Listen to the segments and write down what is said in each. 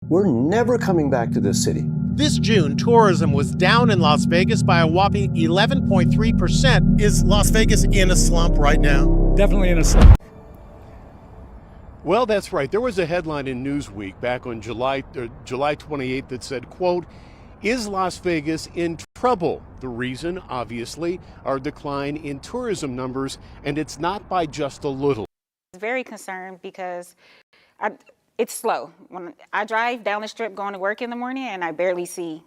We're never coming back to this city. This June, tourism was down in Las Vegas by a whopping 11.3%. Is Las Vegas in a slump right now? Definitely in a slump. Well, that's right. There was a headline in Newsweek back on July 28th that said, quote, "Is Las Vegas in trouble?" The reason, obviously, our decline in tourism numbers, and it's not by just a little. Very concerned because it's slow. When I drive down the strip going to work in the morning and I barely see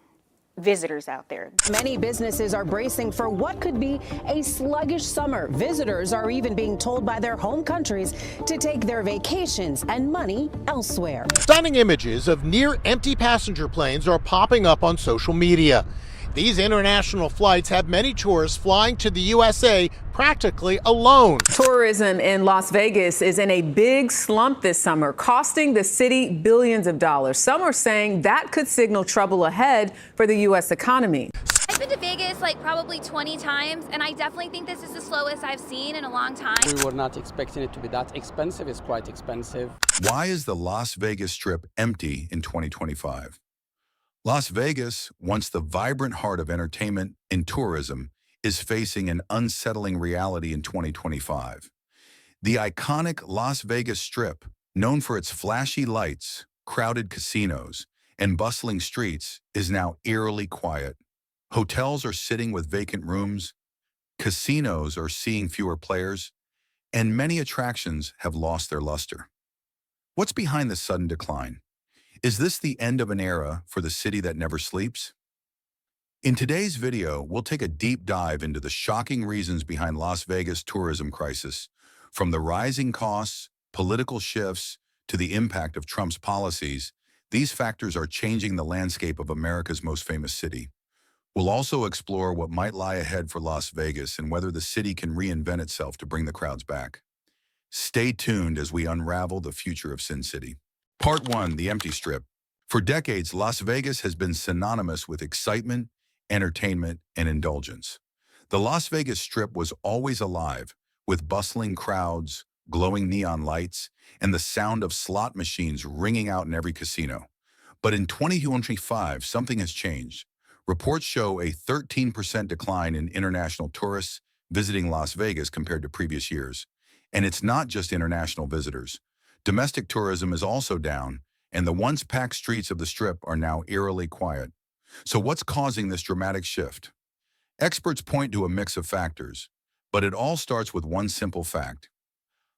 visitors out there. Many businesses are bracing for what could be a sluggish summer. Visitors are even being told by their home countries to take their vacations and money elsewhere. Stunning images of near-empty passenger planes are popping up on social media. These international flights have many tourists flying to the USA practically alone. Tourism in Las Vegas is in a big slump this summer, costing the city billions of dollars. Some are saying that could signal trouble ahead for the U.S. economy. I've been to Vegas like probably 20 times, and I definitely think this is the slowest I've seen in a long time. We were not expecting it to be that expensive. It's quite expensive. Why is the Las Vegas Strip empty in 2025? Las Vegas, once the vibrant heart of entertainment and tourism, is facing an unsettling reality in 2025. The iconic Las Vegas Strip, known for its flashy lights, crowded casinos, and bustling streets, is now eerily quiet. Hotels are sitting with vacant rooms, casinos are seeing fewer players, and many attractions have lost their luster. What's behind this sudden decline? Is this the end of an era for the city that never sleeps? In today's video, we'll take a deep dive into the shocking reasons behind Las Vegas' tourism crisis, from the rising costs, political shifts, to the impact of Trump's policies. These factors are changing the landscape of America's most famous city. We'll also explore what might lie ahead for Las Vegas and whether the city can reinvent itself to bring the crowds back. Stay tuned as we unravel the future of Sin City. Part 1, the empty strip. For decades, Las Vegas has been synonymous with excitement, entertainment, and indulgence. The Las Vegas Strip was always alive, with bustling crowds, glowing neon lights, and the sound of slot machines ringing out in every casino. But in 2025, something has changed. Reports show a 13% decline in international tourists visiting Las Vegas compared to previous years. And it's not just international visitors. Domestic tourism is also down, and the once packed streets of the Strip are now eerily quiet. So what's causing this dramatic shift? Experts point to a mix of factors, but it all starts with one simple fact.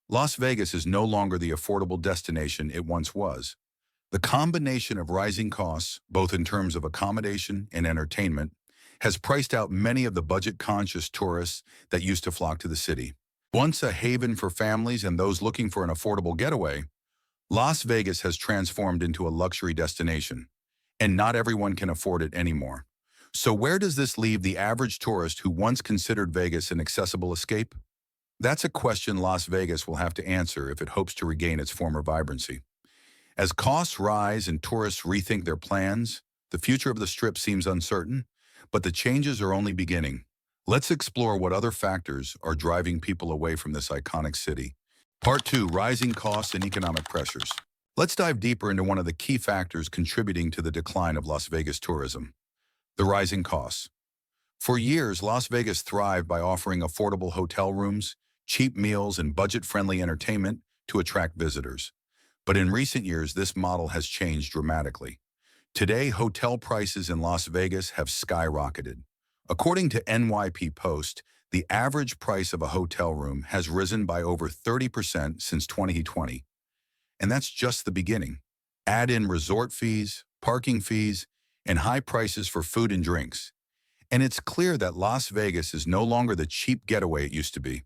Las Vegas is no longer the affordable destination it once was. The combination of rising costs, both in terms of accommodation and entertainment, has priced out many of the budget-conscious tourists that used to flock to the city. Once a haven for families and those looking for an affordable getaway, Las Vegas has transformed into a luxury destination, and not everyone can afford it anymore. So where does this leave the average tourist who once considered Vegas an accessible escape? That's a question Las Vegas will have to answer if it hopes to regain its former vibrancy. As costs rise and tourists rethink their plans, the future of the Strip seems uncertain, but the changes are only beginning. Let's explore what other factors are driving people away from this iconic city. Part 2, rising costs and economic pressures. Let's dive deeper into one of the key factors contributing to the decline of Las Vegas tourism: the rising costs. For years, Las Vegas thrived by offering affordable hotel rooms, cheap meals, and budget-friendly entertainment to attract visitors. But in recent years, this model has changed dramatically. Today, hotel prices in Las Vegas have skyrocketed. According to NYP Post, the average price of a hotel room has risen by over 30% since 2020. And that's just the beginning. Add in resort fees, parking fees, and high prices for food and drinks. And it's clear that Las Vegas is no longer the cheap getaway it used to be.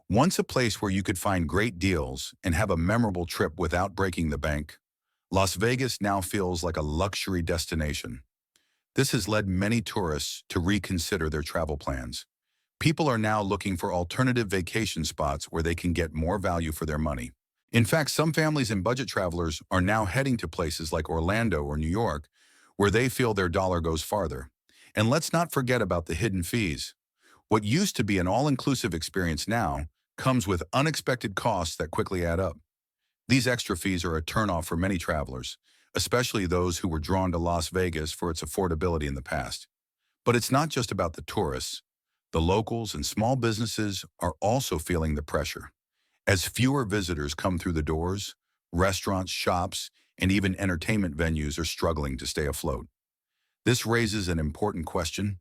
Once a place where you could find great deals and have a memorable trip without breaking the bank, Las Vegas now feels like a luxury destination. This has led many tourists to reconsider their travel plans. People are now looking for alternative vacation spots where they can get more value for their money. In fact, some families and budget travelers are now heading to places like Orlando or New York, where they feel their dollar goes farther. And let's not forget about the hidden fees. What used to be an all-inclusive experience now comes with unexpected costs that quickly add up. These extra fees are a turnoff for many travelers, especially those who were drawn to Las Vegas for its affordability in the past. But it's not just about the tourists. The locals and small businesses are also feeling the pressure. As fewer visitors come through the doors, restaurants, shops, and even entertainment venues are struggling to stay afloat. This raises an important question.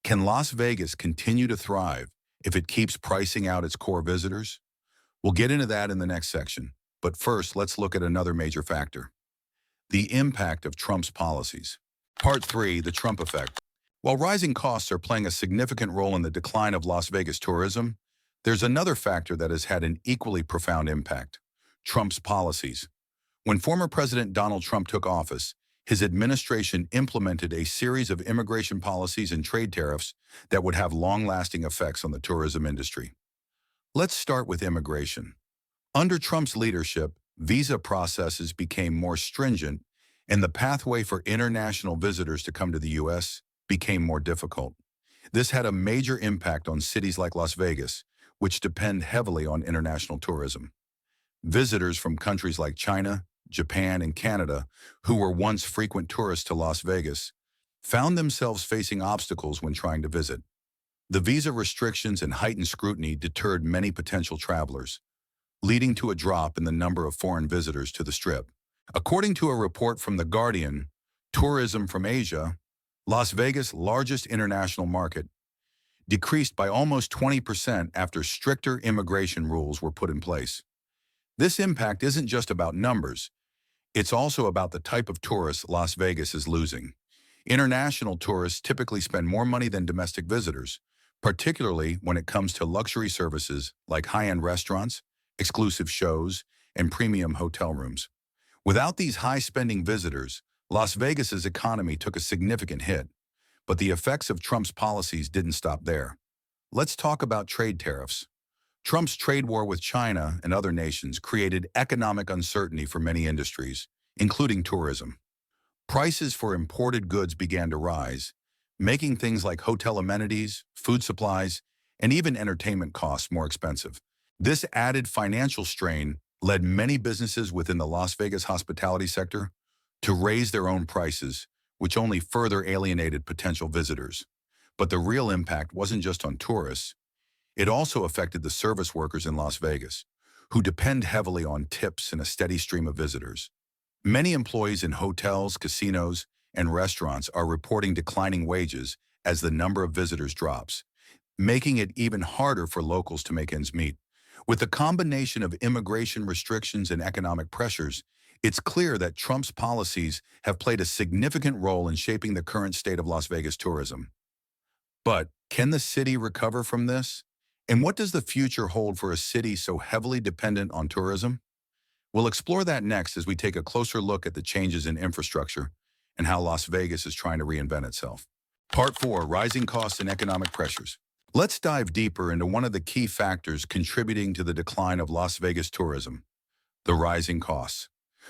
Can Las Vegas continue to thrive if it keeps pricing out its core visitors? We'll get into that in the next section. But first, let's look at another major factor: the impact of Trump's policies. Part 3, the Trump effect. While rising costs are playing a significant role in the decline of Las Vegas tourism, there's another factor that has had an equally profound impact: Trump's policies. When former President Donald Trump took office, his administration implemented a series of immigration policies and trade tariffs that would have long-lasting effects on the tourism industry. Let's start with immigration. Under Trump's leadership, visa processes became more stringent, and the pathway for international visitors to come to the U.S. became more difficult. This had a major impact on cities like Las Vegas, which depend heavily on international tourism. Visitors from countries like China, Japan, and Canada, who were once frequent tourists to Las Vegas, found themselves facing obstacles when trying to visit. The visa restrictions and heightened scrutiny deterred many potential travelers, leading to a drop in the number of foreign visitors to the Strip. According to a report from The Guardian, tourism from Asia, Las Vegas' largest international market, decreased by almost 20% after stricter immigration rules were put in place. This impact isn't just about numbers. It's also about the type of tourists Las Vegas is losing. International tourists typically spend more money than domestic visitors, particularly when it comes to luxury services like high-end restaurants, exclusive shows, and premium hotel rooms. Without these high-spending visitors, Las Vegas's economy took a significant hit. But the effects of Trump's policies didn't stop there. Let's talk about trade tariffs. Trump's trade war with China and other nations created economic uncertainty for many industries, including tourism. Prices for imported goods began to rise, making things like hotel amenities, food supplies, and even entertainment costs more expensive. This added financial strain led many businesses within the Las Vegas hospitality sector to raise their own prices, which only further alienated potential visitors. But the real impact wasn't just on tourists. It also affected the service workers in Las Vegas, who depend heavily on tips and a steady stream of visitors. Many employees in hotels, casinos, and restaurants are reporting declining wages as the number of visitors drops, making it even harder for locals to make ends meet. With the combination of immigration restrictions and economic pressures, it's clear that Trump's policies have played a significant role in shaping the current state of Las Vegas tourism. But can the city recover from this? And what does the future hold for a city so heavily dependent on tourism? We'll explore that next as we take a closer look at the changes in infrastructure and how Las Vegas is trying to reinvent itself. Part 4, rising costs and economic pressures. Let's dive deeper into one of the key factors contributing to the decline of Las Vegas tourism: the rising costs.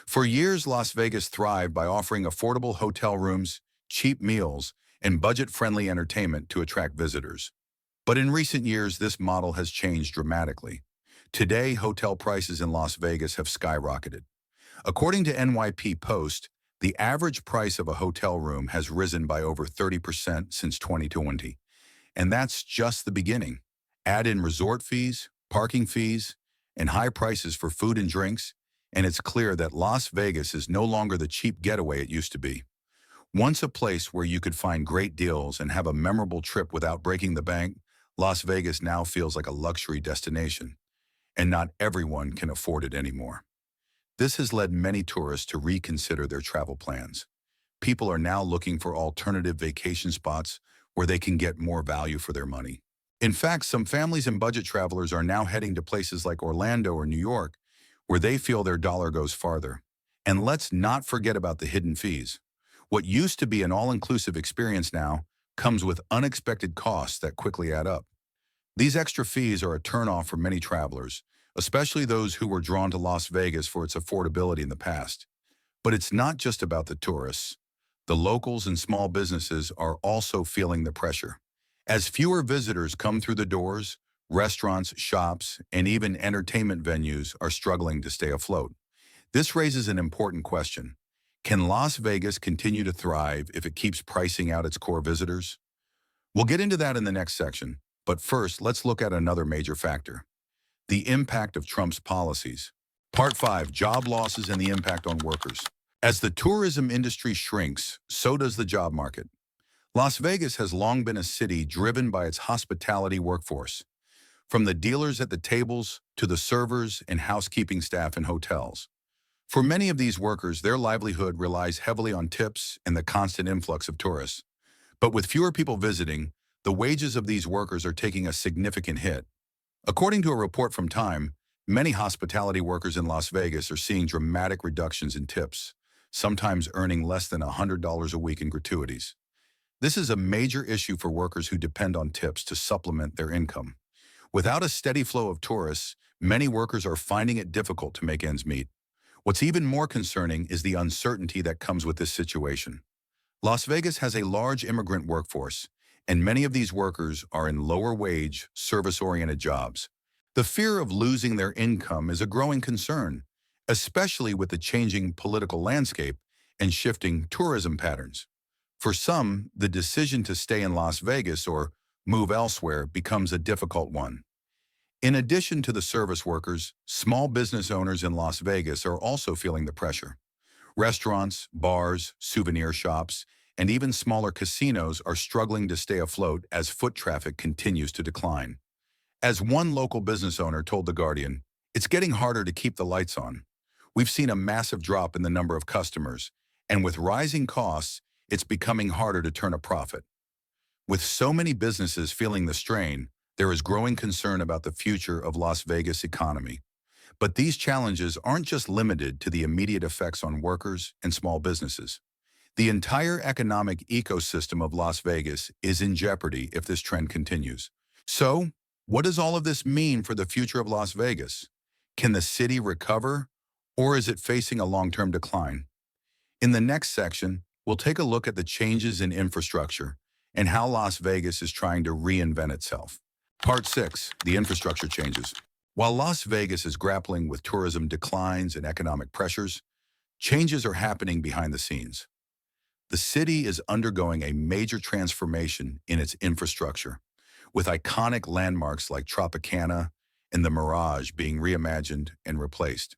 For years, Las Vegas thrived by offering affordable hotel rooms, cheap meals, and budget-friendly entertainment to attract visitors. But in recent years, this model has changed dramatically. Today, hotel prices in Las Vegas have skyrocketed. According to NYP Post, the average price of a hotel room has risen by over 30% since 2020. And that's just the beginning. Add in resort fees, parking fees, and high prices for food and drinks, and it's clear that Las Vegas is no longer the cheap getaway it used to be. Once a place where you could find great deals and have a memorable trip without breaking the bank, Las Vegas now feels like a luxury destination, and not everyone can afford it anymore. This has led many tourists to reconsider their travel plans. People are now looking for alternative vacation spots where they can get more value for their money. In fact, some families and budget travelers are now heading to places like Orlando or New York, where they feel their dollar goes farther. And let's not forget about the hidden fees. What used to be an all-inclusive experience now comes with unexpected costs that quickly add up. These extra fees are a turnoff for many travelers, especially those who were drawn to Las Vegas for its affordability in the past. But it's not just about the tourists. The locals and small businesses are also feeling the pressure. As fewer visitors come through the doors, restaurants, shops, and even entertainment venues are struggling to stay afloat. This raises an important question. Can Las Vegas continue to thrive if it keeps pricing out its core visitors? We'll get into that in the next section, but first, let's look at another major factor: the impact of Trump's policies. Part 5, Job Losses and the Impact on Workers. As the tourism industry shrinks, so does the job market. Las Vegas has long been a city driven by its hospitality workforce, from the dealers at the tables to the servers and housekeeping staff in hotels. For many of these workers, their livelihood relies heavily on tips and the constant influx of tourists. But with fewer people visiting, the wages of these workers are taking a significant hit. According to a report from Time, many hospitality workers in Las Vegas are seeing dramatic reductions in tips, sometimes earning less than $100 a week in gratuities. This is a major issue for workers who depend on tips to supplement their income. Without a steady flow of tourists, many workers are finding it difficult to make ends meet. What's even more concerning is the uncertainty that comes with this situation. Las Vegas has a large immigrant workforce, and many of these workers are in lower-wage, service-oriented jobs. The fear of losing their income is a growing concern, especially with the changing political landscape and shifting tourism patterns. For some, the decision to stay in Las Vegas or move elsewhere becomes a difficult one. In addition to the service workers, small business owners in Las Vegas are also feeling the pressure. Restaurants, bars, souvenir shops, and even smaller casinos are struggling to stay afloat as foot traffic continues to decline. As one local business owner told The Guardian, "It's getting harder to keep the lights on. We've seen a massive drop in the number of customers, and with rising costs, it's becoming harder to turn a profit." With so many businesses feeling the strain, there is growing concern about the future of Las Vegas economy. But these challenges aren't just limited to the immediate effects on workers and small businesses. The entire economic ecosystem of Las Vegas is in jeopardy if this trend continues. So, what does all of this mean for the future of Las Vegas? Can the city recover, or is it facing a long-term decline? In the next section, we'll take a look at the changes in infrastructure and how Las Vegas is trying to reinvent itself. Part 6, the infrastructure changes. While Las Vegas is grappling with tourism declines and economic pressures, changes are happening behind the scenes. The city is undergoing a major transformation in its infrastructure, with iconic landmarks like Tropicana and the Mirage being reimagined and replaced.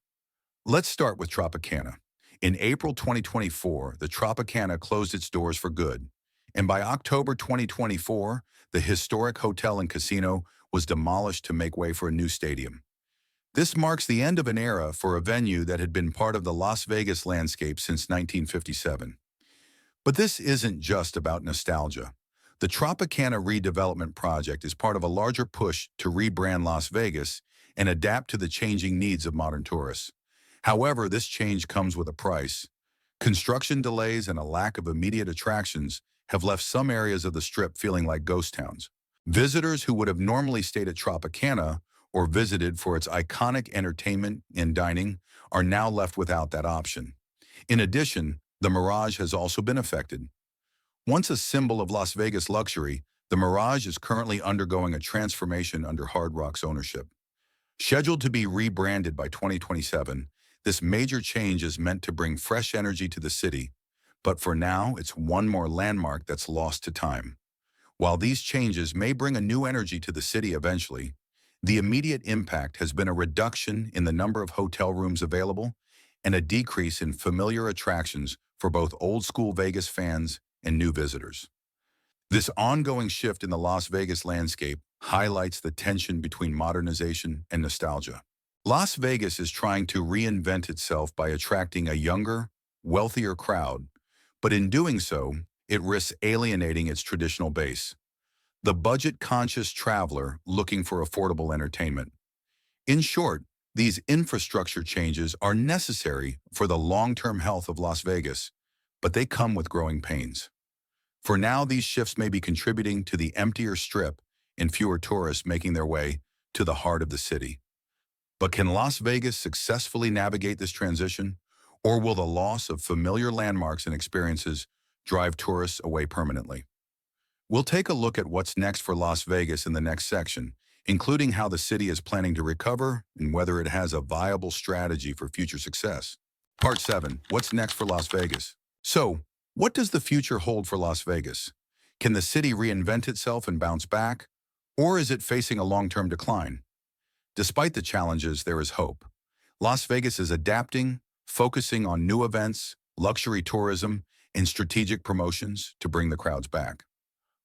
Let's start with Tropicana. In April 2024, the Tropicana closed its doors for good, and by October 2024, the historic hotel and casino was demolished to make way for a new stadium. This marks the end of an era for a venue that had been part of the Las Vegas landscape since 1957. But this isn't just about nostalgia. The Tropicana redevelopment project is part of a larger push to rebrand Las Vegas and adapt to the changing needs of modern tourists. However, this change comes with a price. Construction delays and a lack of immediate attractions have left some areas of the Strip feeling like ghost towns. Visitors who would have normally stayed at Tropicana or visited for its iconic entertainment and dining are now left without that option. In addition, the Mirage has also been affected. Once a symbol of Las Vegas luxury, the Mirage is currently undergoing a transformation under Hard Rock's ownership. Scheduled to be rebranded by 2027, this major change is meant to bring fresh energy to the city, but for now, it's one more landmark that's lost to time. While these changes may bring a new energy to the city eventually, the immediate impact has been a reduction in the number of hotel rooms available and a decrease in familiar attractions for both old-school Vegas fans and new visitors. This ongoing shift in the Las Vegas landscape highlights the tension between modernization and nostalgia. Las Vegas is trying to reinvent itself by attracting a younger, wealthier crowd, but in doing so, it risks alienating its traditional base, the budget-conscious traveler looking for affordable entertainment. In short, these infrastructure changes are necessary for the long-term health of Las Vegas, but they come with growing pains. For now, these shifts may be contributing to the emptier Strip and fewer tourists making their way to the heart of the city. But can Las Vegas successfully navigate this transition, or will the loss of familiar landmarks and experiences drive tourists away permanently? We'll take a look at what's next for Las Vegas in the next section, including how the city is planning to recover and whether it has a viable strategy for future success. Part 7. What's next for Las Vegas? So, what does the future hold for Las Vegas? Can the city reinvent itself and bounce back? Or is it facing a long-term decline? Despite the challenges, there is hope. Las Vegas is adapting, focusing on new events, luxury tourism, and strategic promotions to bring the crowds back.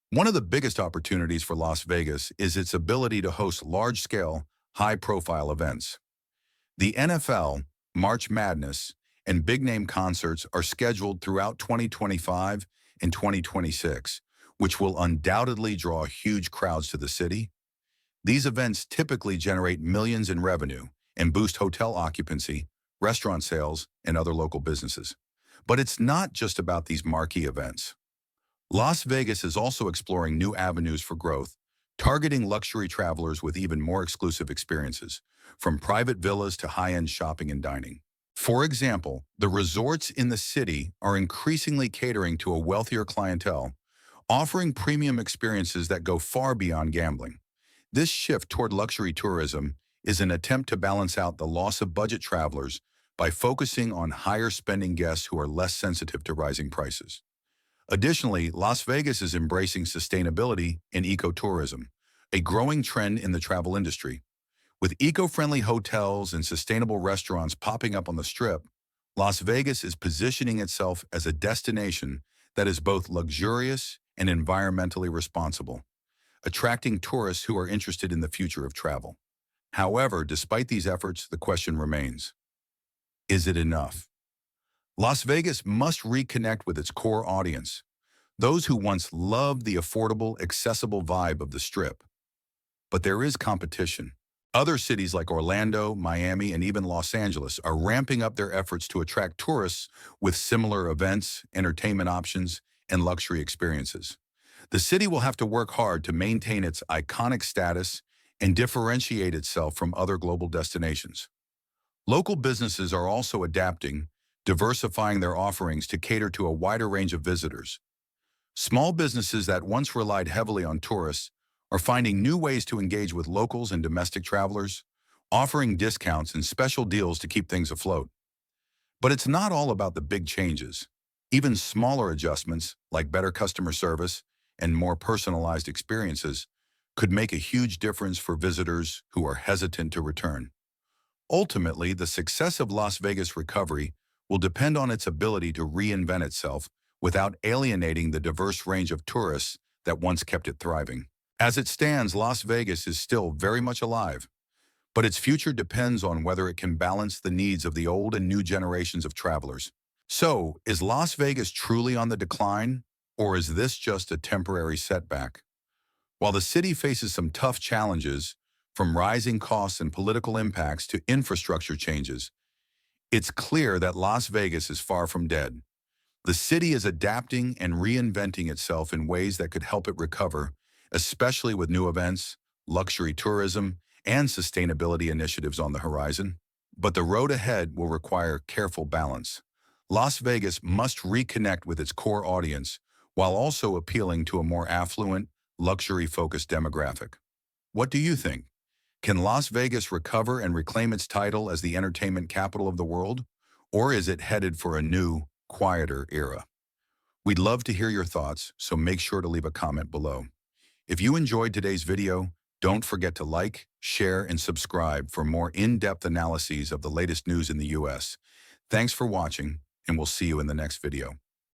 One of the biggest opportunities for Las Vegas is its ability to host large-scale, high-profile events. The NFL, March Madness, and big-name concerts are scheduled throughout 2025 and 2026, which will undoubtedly draw huge crowds to the city. These events typically generate millions in revenue and boost hotel occupancy, restaurant sales, and other local businesses. But it's not just about these marquee events. Las Vegas is also exploring new avenues for growth, targeting luxury travelers with even more exclusive experiences, from private villas to high-end shopping and dining. For example, the resorts in the city are increasingly catering to a wealthier clientele, offering premium experiences that go far beyond gambling. This shift toward luxury tourism is an attempt to balance out the loss of budget travelers by focusing on higher-spending guests who are less sensitive to rising prices. Additionally, Las Vegas is embracing sustainability and ecotourism, a growing trend in the travel industry. With eco-friendly hotels and sustainable restaurants popping up on the Strip, Las Vegas is positioning itself as a destination that is both luxurious and environmentally responsible, attracting tourists who are interested in the future of travel. However, despite these efforts, the question remains, is it enough? Las Vegas must reconnect with its core audience, those who once loved the affordable, accessible vibe of the Strip. But there is competition. Other cities like Orlando, Miami, and even Los Angeles are ramping up their efforts to attract tourists with similar events, entertainment options, and luxury experiences. The city will have to work hard to maintain its iconic status and differentiate itself from other global destinations. Local businesses are also adapting, diversifying their offerings to cater to a wider range of visitors. Small businesses that once relied heavily on tourists are finding new ways to engage with locals and domestic travelers, offering discounts and special deals to keep things afloat. But it's not all about the big changes. Even smaller adjustments, like better customer service and more personalized experiences, could make a huge difference for visitors who are hesitant to return. Ultimately, the success of Las Vegas' recovery will depend on its ability to reinvent itself without alienating the diverse range of tourists that once kept it thriving. As it stands, Las Vegas is still very much alive, but its future depends on whether it can balance the needs of the old and new generations of travelers. So, is Las Vegas truly on the decline, or is this just a temporary setback? While the city faces some tough challenges, from rising costs and political impacts to infrastructure changes, it's clear that Las Vegas is far from dead. The city is adapting and reinventing itself in ways that could help it recover, especially with new events, luxury tourism, and sustainability initiatives on the horizon. But the road ahead will require careful balance. Las Vegas must reconnect with its core audience while also appealing to a more affluent, luxury-focused demographic. What do you think? Can Las Vegas recover and reclaim its title as the entertainment capital of the world? Or is it headed for a new, quieter era? We'd love to hear your thoughts, so make sure to leave a comment below. If you enjoyed today's video, don't forget to like, share, and subscribe for more in-depth analyses of the latest news in the US. Thanks for watching, and we'll see you in the next video.